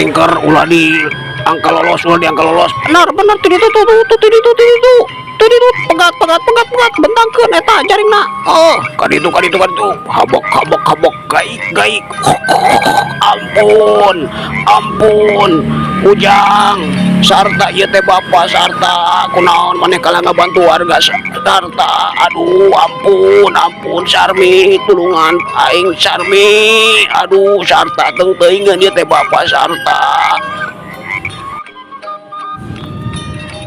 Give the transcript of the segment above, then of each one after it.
Tingkar ulah di angka lolos, benar itu pegat bentangkeun eta jaringna. Oh kaditu habok gaik ampun Ujang sarta ieu teh Bapak sarta kunaon maneh kala ngabantu warga sarta. Aduh ampun Sarmi tulungan aing Sarmi, aduh sarta teuing ieu teh Bapak sarta.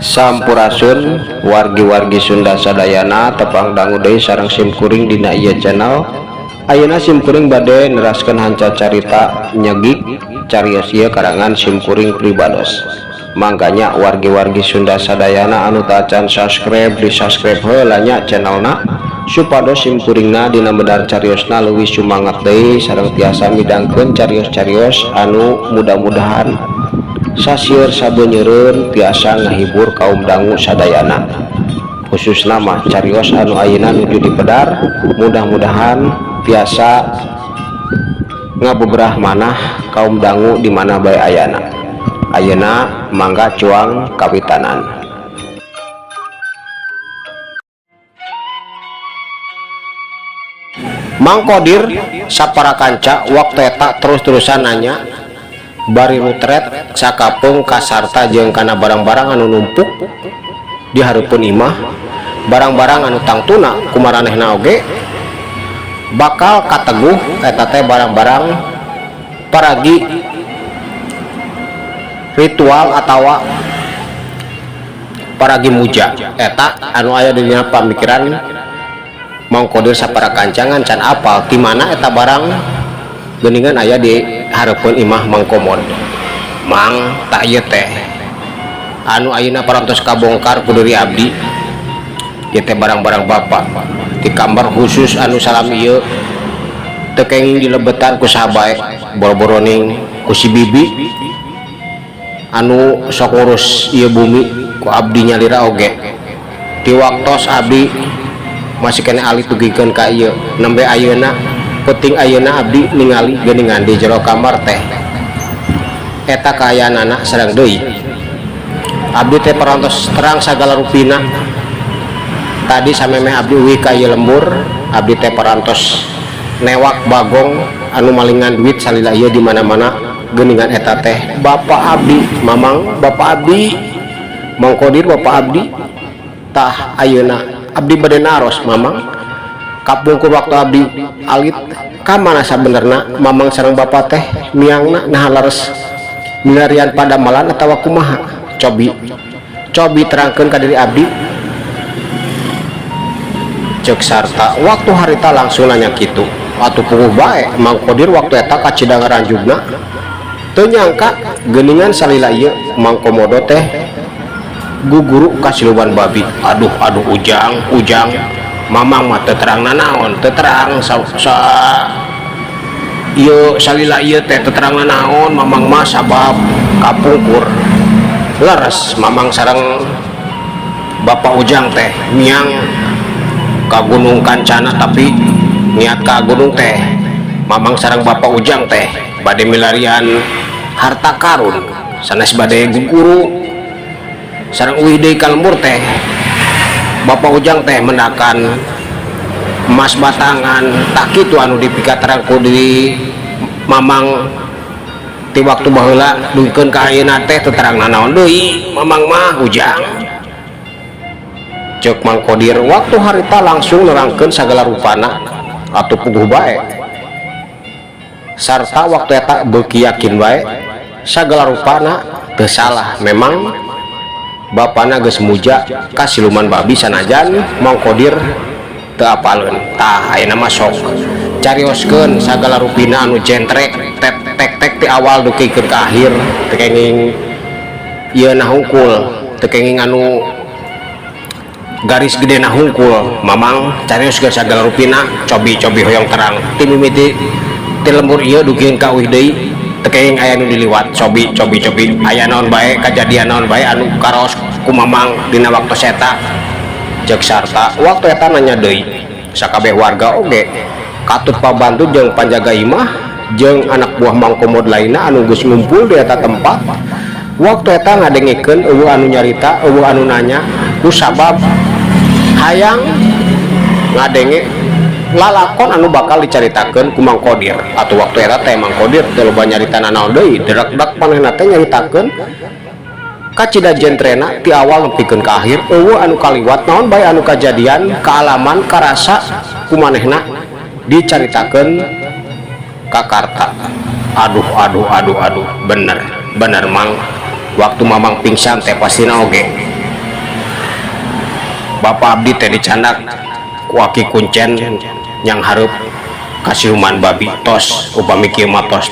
Sampurasun wargi-wargi Sunda sadayana tepang dangu deui sareng simkuring dina ieu channel. Ayeuna simkuring bade neraskeun hanca carita nyegik carios ieu karangan simkuring Pribados. Mangkanya wargi-wargi Sunda sadayana anu teu can subscribe di subscribe heula nya channelna supados simkuringna dina medar cariosna leuwih sumangat deui sareng tiasa midangkeun carios-carios anu mudah-mudahan sasieur sabeunyereun tiasa ngahibur kaum dangu sadayana, khususna mah carios anu ayeuna nuju di pedar mudah-mudahan tiasa ngabeberah manah kaum dangu di mana bae ayana. Ayeuna mangga cuang kawitanan. Mang Kodir sapara kanca waktu eta terus-terusan nanya bari rutret sakapeung kasarta jeung kana barang-barang anu numpuk di hareupeun imah, barang-barang anu tangtuna kumaranehna oge bakal kateguh eta teh barang-barang paragi ritual atawa paragi muja eta anu aya di dina pamikiran Mang Kodir sapara kancangan can apal di mana eta barang geuningan aya di hareupeun imah Mang Komod. Mang tak ieu teh anu ayeuna parantos kabongkar ku deuri abdi ieu teh barang-barang Bapak di kamar khusus anu salam ieu teu kenging dilebetan ku sahabae boro-boroning ku si bibi anu sok ngurus ieu bumi ku abdi nyalira oge di waktos abdi masih kena alih tugikeun ka ieu nembe ayeuna penting ayeuna abdi ningali geuningan di jero kamar teh eta kahayanana sareng deui abdi teh parantos terang sagala rupina. Tadi samemeh abdi uwi ka ieu lembur abdi teh parantos newak bagong anu malingan duit salila ieu di mana-mana geuningan eta teh Bapak abdi Mamang, Bapak abdi Mang Kodir, Bapak abdi tah ayeuna abdi bade naros Mamang kapungkur waktu abdi alit ka mana sabenerna Mamang sareng Bapak teh miangna nah lares milarian padamalan atawa kumaha cobi terangkeun ka diri abdi cek sarta waktu harita langsung nanya kitu atuh punguh bae Mang Kodir waktu eta ka Cidangaranjugna teu nyangka geuningan salila ieu Mang Komodo teh guguru ka siluman babi. Aduh Ujang Mamang mah teu terang nanaon teu terang ieu salila ieu teh teu terang nanaon Mamang mah sabab kapungkur leres Mamang sareng Bapak Ujang teh miang ka Gunung Kancana tapi niat ka gunung teh Mamang sareng Bapak Ujang teh bade milarian harta karun sanes bade guguru sareng uwi deui ka lembur teh Bapak Ujang teh mendakan emas batangan tak gitu anu dipikaterangku di mamang ti waktu baheula duikeun ka ayeuna teh teu terang nanaon deui mamang mah ujang cek Mang Kodir waktu harita langsung nerangkeun sagala rupana atuh puguh bae sarta waktu eta beuki yakin bae sagala rupana teu salah memang bapana geus muja ka siluman babi sanajan Mang Kodir teu apaleun tah ayeuna mah sok carioskeun sagala rupina anu jentrek tek ti awal dukikeun ka akhir teu kenging ieu na hungkul teu kenging anu garis gede na hungkul mamang carioskeun sagala rupina cobi hoyong terang ti mimiti ti lembur ieu dukikeun ka euy deui teu kenging aya nu diliwat cobi aya naon bae kajadian naon bae anu karos ku mamang dina waktu seta jeung sarta waktu eta nanya deui sakabeh warga oge katut pabantu jeung panjaga imah jeung anak buah Mang Komod lainna anu geus ngumpul di eta tempat waktu eta ngadengikeun eueuh anu nyarita eueuh anu nanya ku sabab hayang ngadenge lalakon anu bakal dicaritakeun ku Mang Kodir atau waktu eta teh Mang Kodir teu loba nyarita nanaon deui derak-derak panehna teh nyaritakeun kacida jentrena ti awal nepikeun ka akhir eueuh anu kaliwat naon bae anu kajadian kaalaman karasa kumanehna dicaritakeun ka karta aduh bener Mang waktu mamang pingsan teh pastina oge Bapak abdi teh dicandak ku aki kuncen yang hareup ka siluman babi tos upami kieu mah tos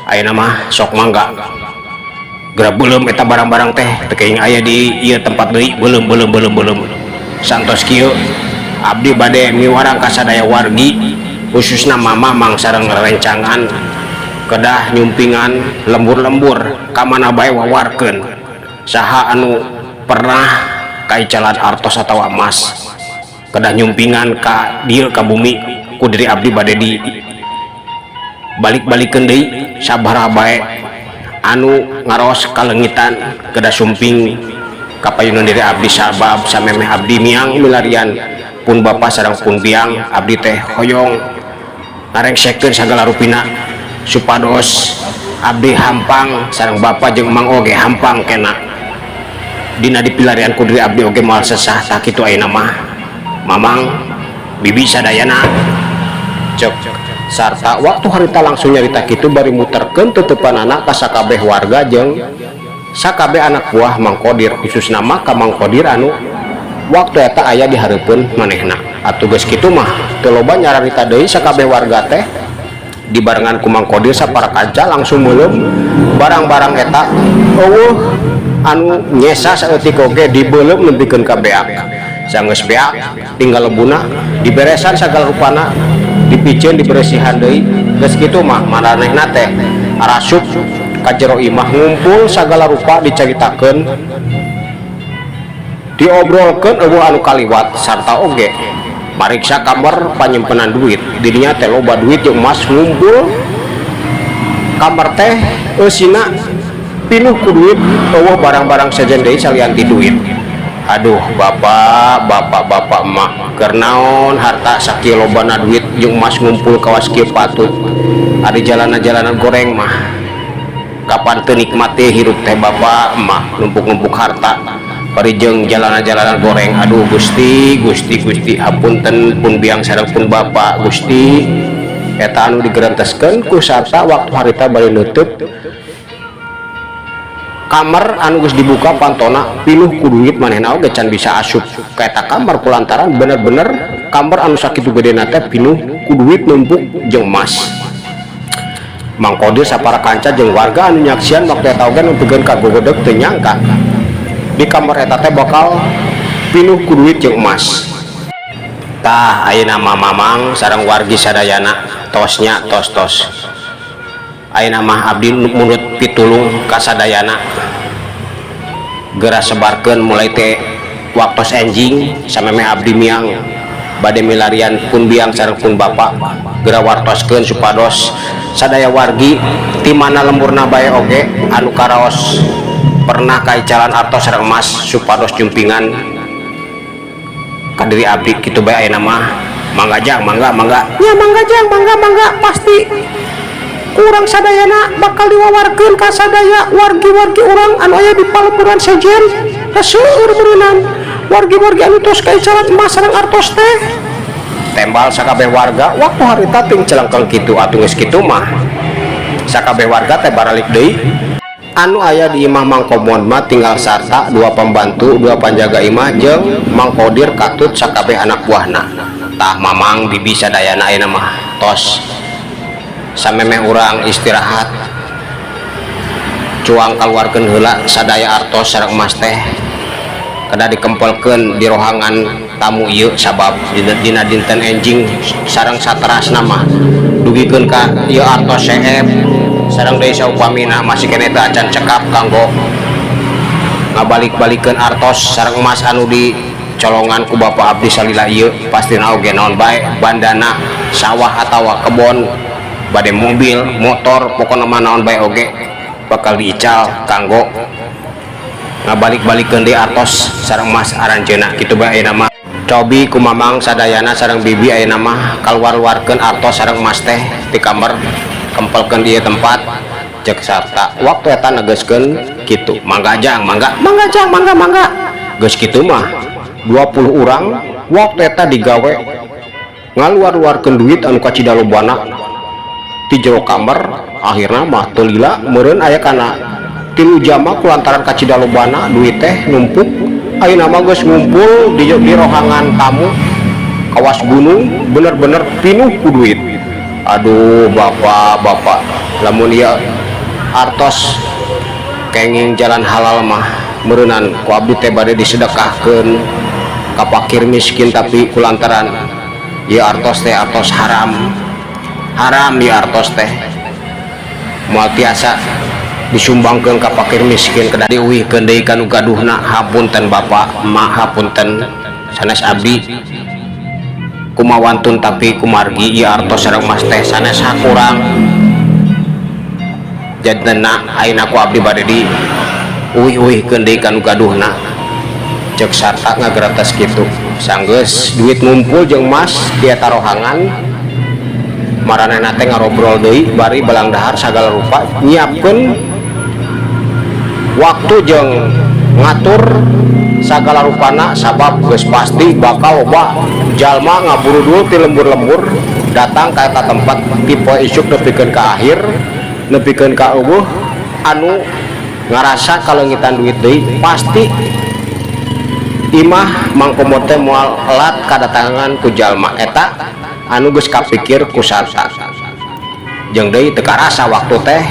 ayeuna mah sok mangga geura beuleum eta barang-barang teh teu keuing aya di ieu tempat deui beuleum santos kieu abdi bade miwarang ka sadaya wargi khususna mamang sareng rencangan kedah nyumpingan lembur-lembur ka mana bae wawarkeun saha anu pernah kaicalan artos atawa emas kedah nyumpingan ka dieu ka bumi ku diri abdi bade di balik-balikeun deui sabaraha bae anu ngaros kalengitan kedah sumping kapayunan diri abdi sabab samemeh abdi miang milarian pun bapa sareng pun biang abdi teh hoyong ngarengsekeun sagala rupina supados abdi hampang sareng bapa jeung Mang oge hampang kena dina dipilarian ku diri abdi oge moal sesah tah kitu ayeuna mah mamang bibi sadayana cek sarta waktu harita langsung nyarita kitu bari muterkeun teutepan anak ka sakabeh warga jeung sakabeh anak buah Mang Kodir khusus nama ka Mang Kodir anu waktu eta aya di hareupeun manehna atuh geus kitu mah teu loba nyararita deui sakabeh warga teh dibarengan ku Mang Kodir sapara kaca langsung meuleum barang-barang eta eueuh anu nyesa saeutik oge dibeuleum nepikeun ka beak sanggeus beak tinggal lembuna diberesan sagala rupana dipicieun diberesihan deui geus kitu mah manehna teh arasup ka jero imah ngumpul sagala rupa dicaritakeun diobrolkeun eueuh anu kaliwat sarta oge mariksa kamar panyimpenan duit dirinya teh loba duit jeung emas ngumpul kamar teh eusina pinuh ku duit eueuh barang-barang sejen deui salian ti duit aduh bapak emak keur naon harta sakieu lobana duit jeung emas ngumpul kawas kieu patut ada jalanan-jalanan goreng mah kapan teu nikmat teh hirup teh bapak emak numpuk-numpuk harta bari jeung jalanan-jalanan goreng aduh Gusti hapunten pun biang sareng pun bapak Gusti eta anu digerenteskeun ku sarta waktu harita bari nutup kamar anu geus dibuka pantona pinuh ku duit manehna oge can bisa asup ka eta kamar kulantaran bener-bener kamar anu sakitu gedena teh pinuh ku duit numpuk jeung emas Mang Kodir sapara kanca jeung warga anu nyaksian waktu eta oge numpikeun ka gogodeg teu nyangka di kamar eta teh bakal pinuh ku duit jeung emas tah ayeuna mah mamang sareng wargi sadayana tosnya tos ayeuna mah abdi munut pitulung ka sadayana geura sebarkeun mulai teh waktos enjing samemeh abdi miang bade milarian pun biang sareng pun bapak geura wartoskeun supados sadaya wargi ti mana lemburna bae oge anu karaos pernah kaicalan artos sareng emas supados jumpingan ka diri abdi kitu bae ayeuna mah Mangga jang, mangga Ya mangga jang, mangga pasti kurang sadayana bakal diwawarkeun ka sadaya wargi-wargi urang anu aya di palpuran sejen seueur beuneunan wargi-wargi anu tos kaicarat emas sareng artos teh tembal sakabeh warga waktu harita ting celengkeng kitu atuh geus kitu mah sakabeh warga teh baralik deui anu aya di imah Mang Komod mah tinggal sarta 2 pembantu 2 panjaga imah jeung Mang Kodir katut sakabeh anak buahna tah mamang bibi sadayana ayeuna mah tos samemeh urang istirahat cuang kaluarkeun heula sadaya artos sareng emas teh kada dikempelkeun di rohangan tamu ieu sabab dina dinten enjing sareng saterasna mah dugikeun ka ieu artos seep sareng deui saupamina masih keneh teu acan cekap kanggo ngabalik-balikeun artos sareng emas anu di colongan ku Bapak Abdi salila ieu pastina oge naon bae bandana sawah atawa kebon bade mobil motor pokona mah naon bae oge bakal diical kanggo ngabalik-balikeun deui artos sareng emas aranjeunna kitu bae ayeuna mah cobi ku mamang sadayana sareng bibi ayeuna mah kaluar-luarkeun artos sareng emas teh ti kamar kempelkeun di tempat cek sarta waktu eta negeskeun kitu mangga jang mangga geus kitu mah 20 urang waktu eta digawe ngaluar-luarkeun duit anu kacidalobana ti jero kamar akhirna mah teu lila meureun aya kana 3 jama kulantaran kacidalobana duit teh numpuk ayeuna mah geus ngumpul di rohangan tamu kawas gunung bener-bener pinuh ku duit. Aduh bapak lamun ieu artos kenging jalan halal mah meureunan ku abdi teh bade disedekahkeun ka fakir miskin tapi kulantaran ieu artos teh artos haram ieu artos teh moal tiasa disumbangkeun ka fakir miskin kedah diuwihkeun deui ka nu gaduhna hapunten bapak mah hapunten sanes abdi kumawantun tapi kumargi ieu artos sareng mas teh sanes hakurang jadna ayeuna ku abdi bade di uwih-uwihkeun deui ka nu gaduhna cek sarta ngageratas kitu sanggeus duit ngumpul jeung emas di eta rohangan maranehna teh ngarobrol deui bari balang dahar sagala rupa nyiapkeun waktu jeung ngatur sagala rupana sabab geus pasti bakal loba jalma ngaburu dulu ti lembur-lembur datang ka eta tempat ti poe isuk nepikeun ka akhir nepikeun ka eueuh anu ngarasa kalengitan duit deui pasti imah Mang Komod teh moal elat kadatangan ku jalma eta anu geus kapikir ku sarta jeung deui teu karasa waktu teh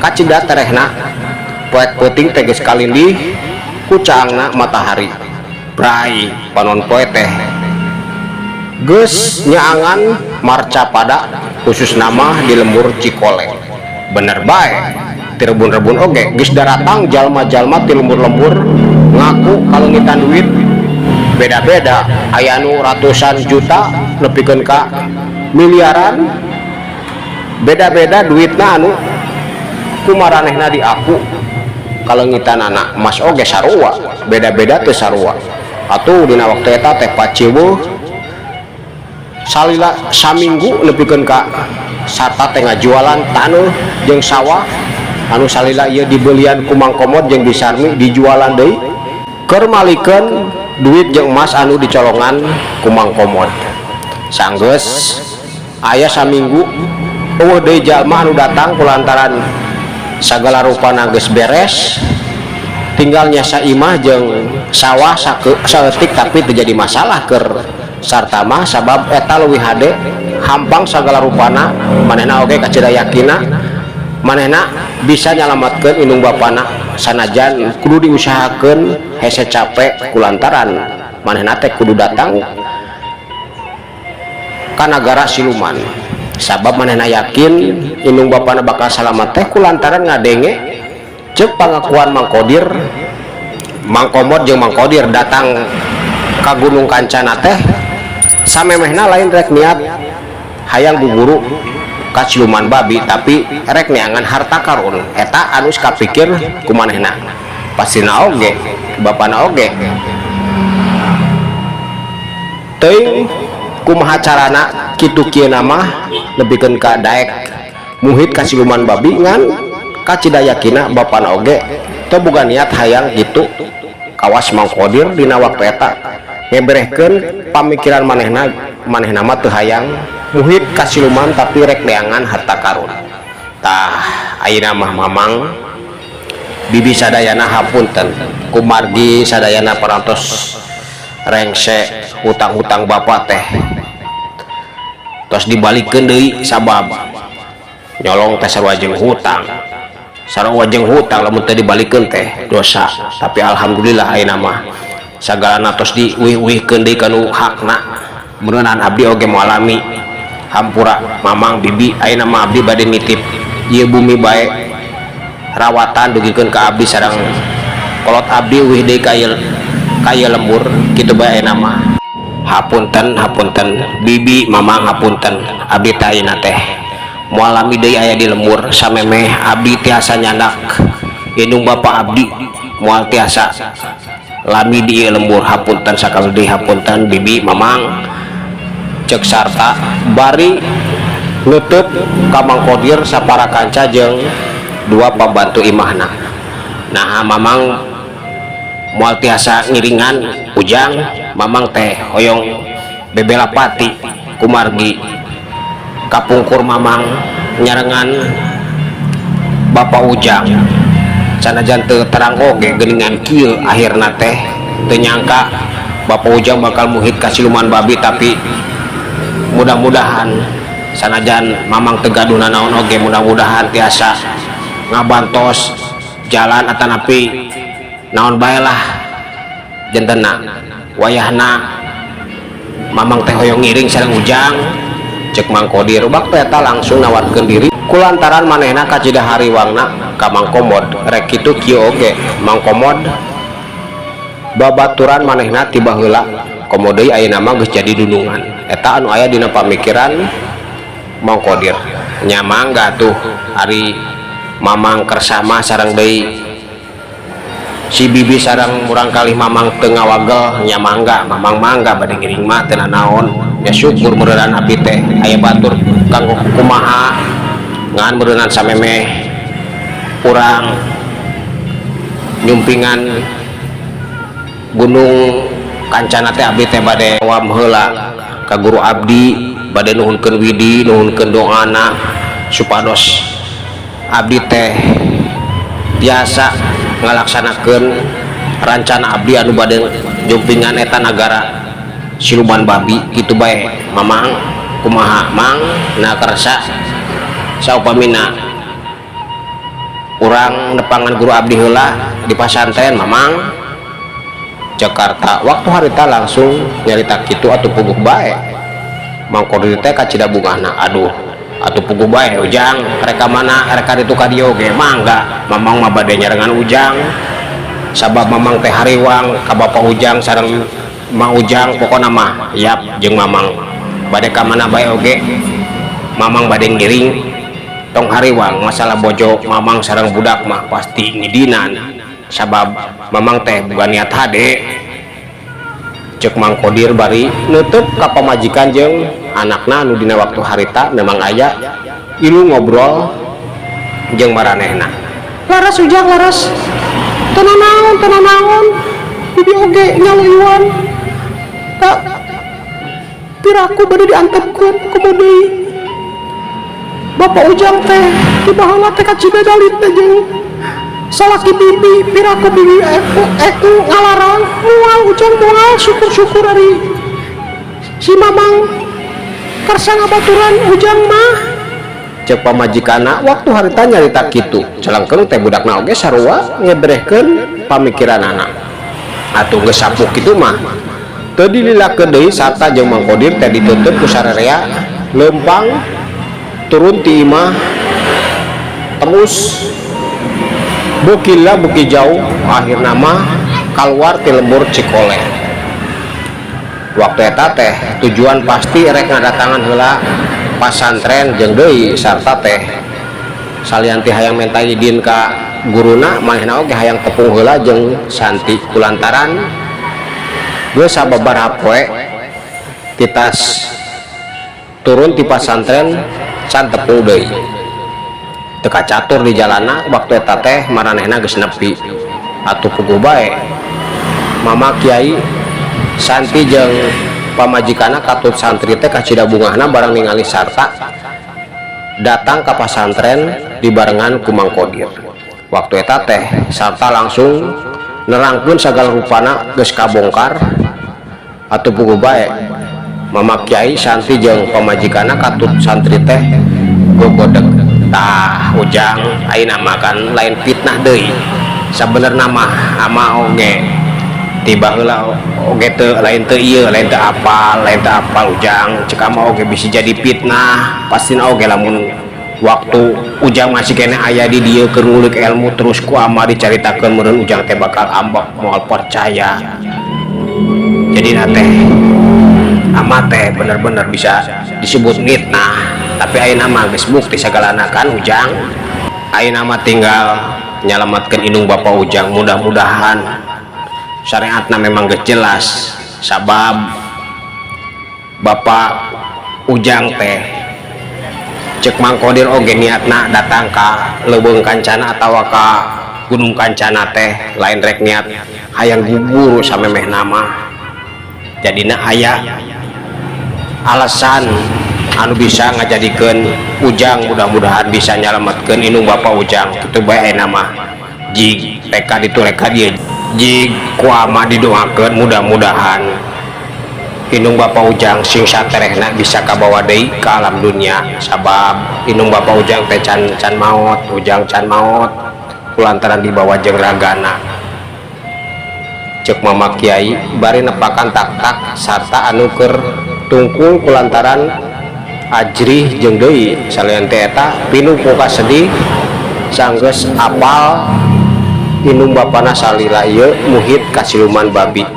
kacida terehna poek peuting teh geus kalindih ku caangna matahari brai panon poe teh geus nyaangan marca pada khusus nama di lembur Cikole bener bae ti rebun-rebun oge geus daratang jalma-jalma ti lembur-lembur ngaku kalengitan duit beda-beda aya anu ratusan juta nepikeun ka miliaran beda-beda duitna anu kumaranehna diaku kalengitan anak emas oge sarua beda-beda teu sarua atuh dina waktu eta teh paceuweuh salila saminggu nepikeun ka sarta teh ngajualan taneuh jeung sawah anu salila ieu dibelian ku Mang Komod jeung disarmi dijualan deui keur malikeun duit jeung emas anu dicolongan ku Mang Komod sanggeus aya saminggu eueuh deui jalma anu datang kulantaran sagala rupana geus beres tinggal nyasa imah jeung sawah saeutik tapi teu jadi masalah keur sarta mah sabab eta leuwih hade hampang sagala rupana manehna oge kacida yakina manehna bisa nyalamatkeun indung bapana sanajan kudu diusahakeun hese capek kulantaran manehna teh kudu datang ka nagara siluman sabab manehna yakin indung bapana bakal salamat teh kulantaran ngadenge cek pangakuan Mang Kodir Mang Komod jeung Mang Kodir datang ka Gunung Kancana teh samemehna lain rek niat hayang guguru ka siluman babi tapi rek neangan harta karun eta anu kapikir ku manehna pastina oge bapana oge teuing kumaha carana kitu kieu nama lebihkeun ka daek muhit ka siluman babi ngan kacidayakina bapana oge teu boga niat hayang gitu kawas Mang Kodir dina waktu eta ngeberehkeun pamikiran manehna mah teu hayang muhit ka siluman tapi rek leangan harta karun. Tah ayeuna mah Mamang bibi sadayana hapunten kumargi sadayana parantos rengse hutang-hutang bapak teh tos dibalikeun deui sabab nyolong teh sarua jeung hutang lamun teh dibalikeun teh dosa. Tapi alhamdulillah ayeuna mah sagalana tos diuih-uihkeun deui kanu hakna meureunaan abdi oge moalami hampura Mamang bibi ayeuna mah abdi bade nitip ieu bumi bae rawatan dugikeun ka abdi sareng kolot abdi uih deui kaya lembur kitu bae ayeuna mah. Hapunten bibi Mamang hapunten abdi teh ayeuna teh moal lami deui aya di lembur samemeh abdi tiasa nyandak indung bapak abdi moal tiasa lami di lembur. Hapunten sakali deui hapunten bibi Mamang cek sarta bari nutup ka Mang Kodir sapara kanca jeung dua pembantu imahna. Nah Mamang moal tiasa ngiringan ujang Mamang teh hoyong bebela pati kumargi kapungkur Mamang nyarengan bapak ujang sanajan teu terang oge geuningan kieu akhirna teh teu nyangka bapak ujang bakal muhit ka siluman babi. Tapi mudah-mudahan sanajan Mamang teu gaduh nanaon oge mudah-mudahan tiasa ngabantos jalan atanapi naon bae lah jentena wayahna Mamang teh hoyong ngiring sareng ujang cek Mang Kodir waktu eta langsung nawarkeun diri kulantaran manehna kacida hariwangna ka Mang Komod. Rek kitu kieu oge Mang Komod babaturan manehna tiba heula komo deui ayeuna mah geus jadi dunungan eta anu aya dina pamikiran Mang Kodir. Nya mangga tuh hari Mamang kersama sareng deui si bibi sareng murang kali Mamang teu ngawagel nya mangga Mamang mangga bade ngiring mah teu naon. Ya syukur meureunaan abdi teh aya batur kanggo kumaha ngan meureunaan samemeh urang nyumpingan gunung kancana teh abdi teh bade wam heula ka guru abdi bade nuhunkeun widi nuhunkeun doana supados abdi teh biasa ngalaksanakeun rancana abdi anu bade jumpingan eta nagara siluman babi kitu bae Mamang kumaha Mang na kersa saupamina urang nepangan guru abdi heula di pasantren Mamang Jakarta waktu harita langsung nyarita kitu atuh puguh bae Mang Kodir teh kacida bungahna aduh atuh puguh bae ujang reka mana reka ditu ka dieu ge mangga Mamang mah bade nyarengan ujang sabab Mamang teh hariwang ka bapak ujang sareng Mang Ujang pokona mah yap jeung Mamang bade ka mana bae oge Mamang bade ngiring tong hariwang masalah bojo Mamang sareng budak mah pasti ngidinan sabab Mamang teh bukan niat hade cek Mang Kodir bari nutup ka pamajikan jeung anakna anu dina waktu harita memang aya ilu ngobrol jeung maranehna. Laras ujang laras tenanaon bibi oge nyaleuan tak piraku bade diantepkeun kumaha deui bapak ujang teh di baheula teh kacida dalit teh jeung salaki bibi piraku bibi aku ngalarang moal ujang moal syukur-syukur ari si Mamang karsa ngabaturan ujang mah cek pamajikanna waktu harita nyarita kitu celengkeun teh budakna oge sarua ngeberehkeun pamikiranana atuh geus sapuk kitu mah teu dililakeun deui sarta jeung Mang Kodir teh ditutup ku sararea lempang turun ti imah terus bukila buki jauh akhirna mah kaluar ti lembur Cikole. Waktu eta teh tujuan pasti rek ngadatangan heula pasantren jeung deui sarta teh salian ti hayang minta izin ka guruna manehna oge hayang tepung heula jeung santi kulantaran geus sababaraha poe titas turun di pasantren can tepung deui teka catur di jalana waktu eta teh maranehna geus nepi atuh puguh bae mama kiai Santi jeung pamajikana katut santri teh ka Cidabungahna barang ningali sarta datang ke pasantren dibarengan ku Mang Kodir. Waktu eta teh sarta langsung nerangkeun sagala rupana geus kabongkar atuh puguh bae mama kiai Santi jeung pamajikana katut santri teh gogodeg tah ujang ayeuna mah kan lain fitnah deui sabenerna mah ama oge tiba heula oge teu lain teu ieu lain teu apal ujang cek ama oge bisa jadi fitnah pastina oge lamun waktu ujang masih kene aya di dieu keur ngulik ilmu terus ku ama dicaritakeun meureun ujang teh bakal ambek moal percaya jadi teh ama teh bener-bener bisa disebut fitnah tapi ayeuna mah geus bukti sagalana kan ujang ayeuna mah tinggal nyalamatkeun indung bapak ujang mudah-mudahan syariatna memang geus jelas sabab bapak ujang teh cek Mang Kodir oge niatna datang ka Leuweung Kancana atawa ka Gunung Kancana teh lain rek niat hayang guguru samemeh nama jadina aya alasan anu bisa ngajadikeun ujang mudah-mudahan bisa nyalametkeun indung bapak ujang kitu bae ayeuna mah jig reka dituleka dieu jig ku ama didoakeun mudah-mudahan indung bapak ujang sing saterehna bisa kabawa deui ka alam dunia sabab indung bapak ujang teh can maot ujang can maot kulantaran dibawa jeung ragana cek mama kiai bari nepakan tak-tak sarta anu keur tungkul kulantaran ajrih jeung deui salian teh eta pinuh ka sedih sanggeus apal indung bapana salila ieu muhit ka siluman babi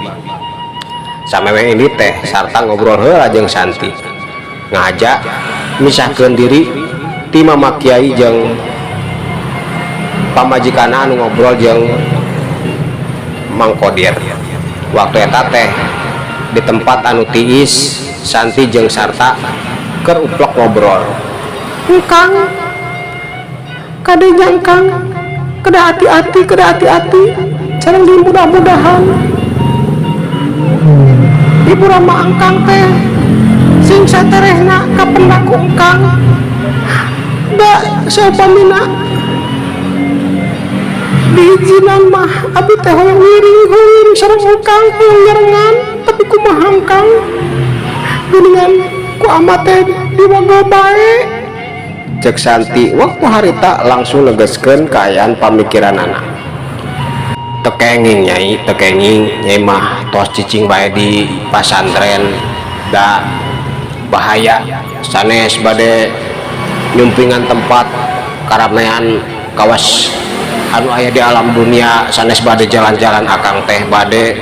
samewe ini teh sarta ngobrol heula jeung Santi ngajak misahkeun diri ti mama kiai jeung pamajikana anu ngobrol jeung Mang Kodir. Waktu eta teh di tempat anu tiis Santi jeung sarta keur uplok ngobrol. Engkang kadenya engkang kada hati-hati sareng di mudah-mudahan ibu rama engkang teh sing saterehna kapendaku engkang da saupamina diizinan mah abi teh hoyong ngiring sareng engkang hoyong nyarengan tapi kumaha engkang geuningan ku ama teh diwaga bae Cek Santi waktu harita langsung negeskeun kaayaan pamikiranana tekenging nyai mah tos cicing bae di pasantren da bahaya sanes bade nyumpingan tempat karamean kawas anu aya di alam dunia sanes bade jalan-jalan akang teh bade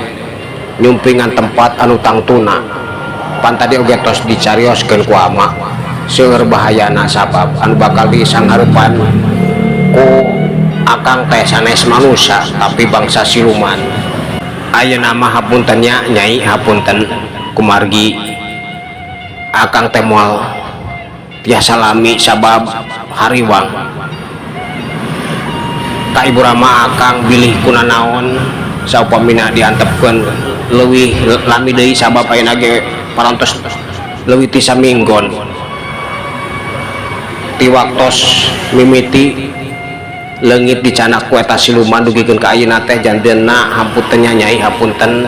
nyumpingan tempat anu tangtuna pan tadi oge tos dicarioskeun ku ama seueur bahayana sabab anu bakal disangharupan ku akang teh sanes manusia tapi bangsa siluman ayeuna mah hapunten nya nyai hapunten kumargi akang teh moal tiasa lami sabab hariwang ka ibu rama akang bilih kunanaon saupamina diantepkeun leuwih lami deui sabab ayeuna ge parantos leuwih ti saminggon ti waktos mimiti leungit dicanak ku eta siluman dugikeun ka ayeuna teh janteunna hampunten nya nyai hapunten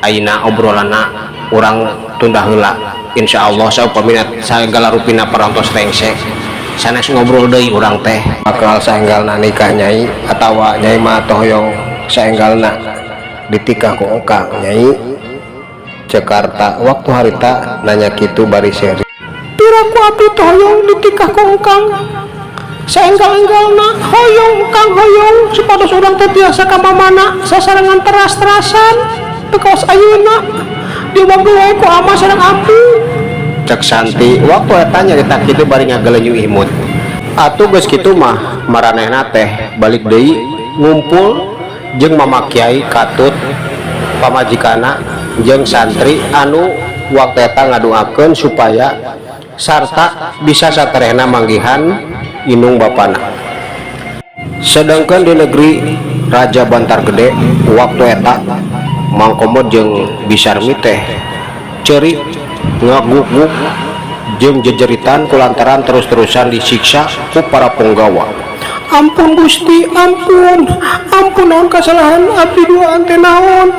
ayeuna obrolanna urang tunda heula insyaallah saupamina sagala rupina parantos rengsek sanes ngobrol deui urang teh bakal saenggalna nikah nyai atawa nyai mah tohoyong saenggalna ditikah ku engkang nyai Jakarta waktu harita nanya kitu bari seri piraku abdi hoyong ditikah ku engkang saenggal-enggalna hoyong engkang hoyong supados urang teh tiasa ka mamana sasarengan teras-terasan tekaos ayeuna diwaga wae ku ama sareng abdi Cek Santi waktu eta nyarita kitu bari ngagelenyu imut atuh geus kitu mah maranehna teh balik deui ngumpul jeung mama kiai katut pamajikana jeung santri anu waktu eta ngaduakeun supaya sarta bisa saterehna manggihan inung bapana. Sedangkan di negeri Raja Bantar Gede waktu eta Mang Komod jeung Bisarmi teh ceri ngaguk-guk jeung jejeritan kulantaran terus-terusan disiksa ku para punggawa. Ampun Gusti, ampun naon kesalahan abdi dua ante naon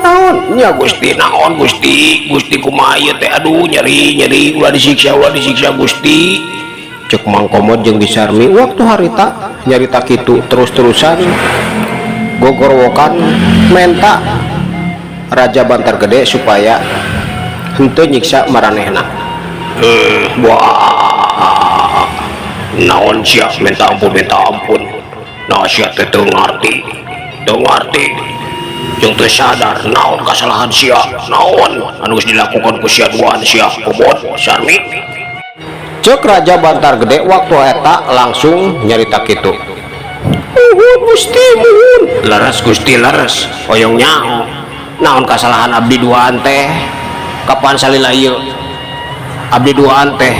Nya Gusti naon Gusti kumaha ieu teh aduh nyeri ulah disiksa Gusti. Cek Mang Komod jeung Bisarmi waktu harita nyarita kitu terus-terusan gogorowokan menta Raja Bantar Gede supaya henteu nyiksa maranehna. Wah naon sia minta ampun nah sia teh teu ngarti jeung teu sadar naon kasalahan sia naon anu geus dilakukan ku sia duaan sia Komod Sarmi. Cek Raja Bantar Gede waktu eta langsung nyarita kitu. Muhun Gusti muhun. Leres Gusti leres hoyong nyaho naon kasalahan abdi duaan teh kapan salila ieu abdi duaan teh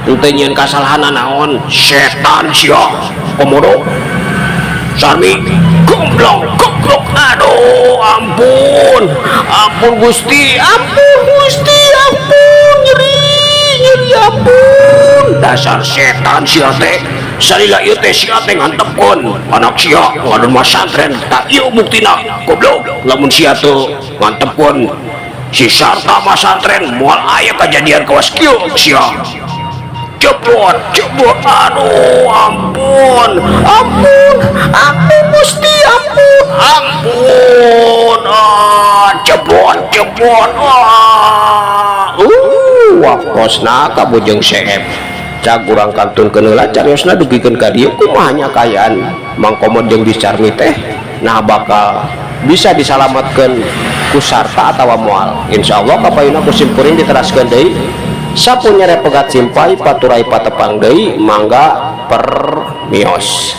teu nyieun kasalahan naon setan sia Komodo Sarmi goblok aduh ampun Gusti nyeri ampun dasar setan sia teh salila ieu teh sia teh ngantepkeun anak sia ngadon masantren tak ieu buktina goblok lamun sia teu ngantepkeun si sarta masantren moal aya kejadian kawas kieu sia jebot aduh ampun Gusti ampun jebot wakosna kabujeng Seep cak urang kantunkeun heula cariosna dugikeun ka dieu kumaha nyakayaan Mang Komod jeung Bisarmi teh nah bakal bisa disalamatkeun ku sarta atawa moal. Insyaallah kapayuna kusimpuring diteraskeun deui sapunya repegat simpai paturai patepang deui mangga permios.